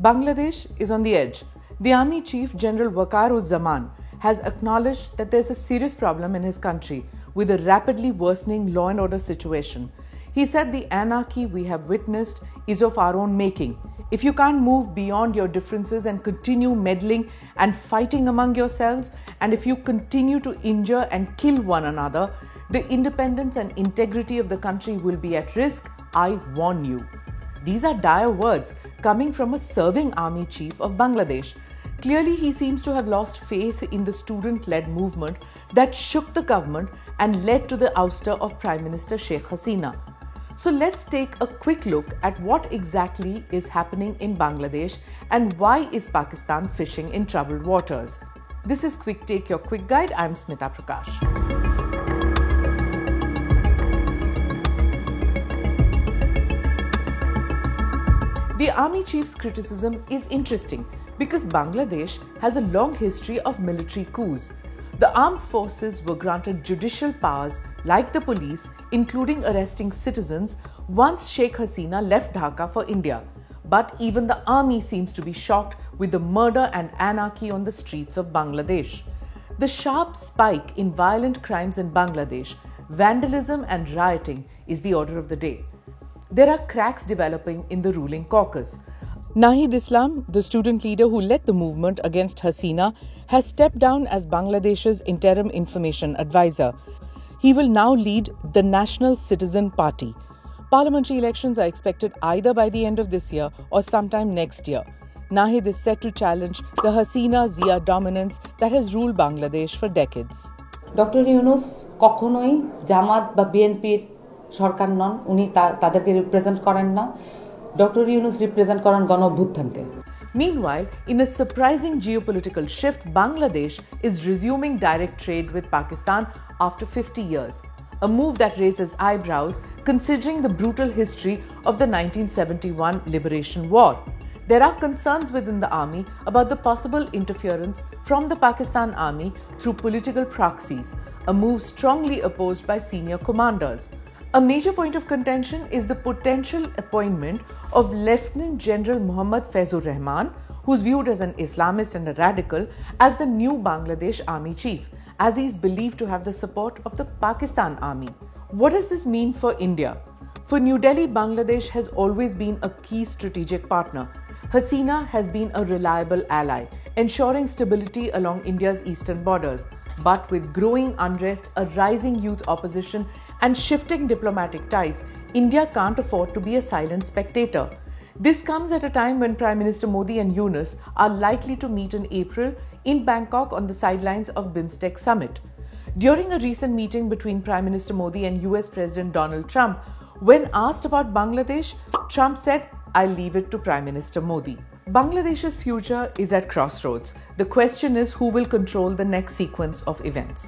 Bangladesh is on the edge. The Army Chief General Waqar-uz-Zaman has acknowledged that there's a serious problem in his country with a rapidly worsening law and order situation. He said the anarchy we have witnessed is of our own making. If you can't move beyond your differences and continue meddling and fighting among yourselves, and if you continue to injure and kill one another, the independence and integrity of the country will be at risk. I warn you. These are dire words coming from a serving army chief of Bangladesh. Clearly, he seems to have lost faith in the student-led movement that shook the government and led to the ouster of Prime Minister Sheikh Hasina. So let's take a quick look at what exactly is happening in Bangladesh and why is Pakistan fishing in troubled waters. This is Quick Take, your quick guide. I'm Smita Prakash. The Army Chief's criticism is interesting because Bangladesh has a long history of military coups. The armed forces were granted judicial powers like the police, including arresting citizens once Sheikh Hasina left Dhaka for India. But even the army seems to be shocked with the murder and anarchy on the streets of Bangladesh. The sharp spike in violent crimes in Bangladesh, vandalism and rioting is the order of the day. There are cracks developing in the ruling caucus. Nahid Islam, the student leader who led the movement against Hasina, has stepped down as Bangladesh's interim information advisor. He will now lead the National Citizen Party. Parliamentary elections are expected either by the end of this year or sometime next year. Nahid is set to challenge the Hasina-Zia dominance that has ruled Bangladesh for decades. Dr. Yunus কখনোই জামাত বা বিএনপির সরকার নন, উনি তাদেরকে represent করেন না। Doctor Yunus represent করেন গণঅভ্যুত্থানকে। Meanwhile, in a surprising geopolitical shift, Bangladesh is resuming direct trade with Pakistan after 50 years, a move that raises eyebrows considering the brutal history of the 1971 Liberation War. There are concerns within the army about the possible interference from the Pakistan army through political proxies, a move strongly opposed by senior commanders. A major point of contention is the potential appointment of Lieutenant General Muhammad Faizur Rahman, who is viewed as an Islamist and a radical, as the new Bangladesh Army Chief, as he is believed to have the support of the Pakistan Army. What does this mean for India? For New Delhi, Bangladesh has always been a key strategic partner. Hasina has been a reliable ally, ensuring stability along India's eastern borders. But with growing unrest, a rising youth opposition, and shifting diplomatic ties, India can't afford to be a silent spectator. This comes at a time when Prime Minister Modi and Yunus are likely to meet in April in Bangkok on the sidelines of BIMSTEC summit. During a recent meeting between Prime Minister Modi and US President Donald Trump, when asked about Bangladesh, Trump said, "I'll leave it to Prime Minister Modi." Bangladesh's future is at crossroads. The question is who will control the next sequence of events.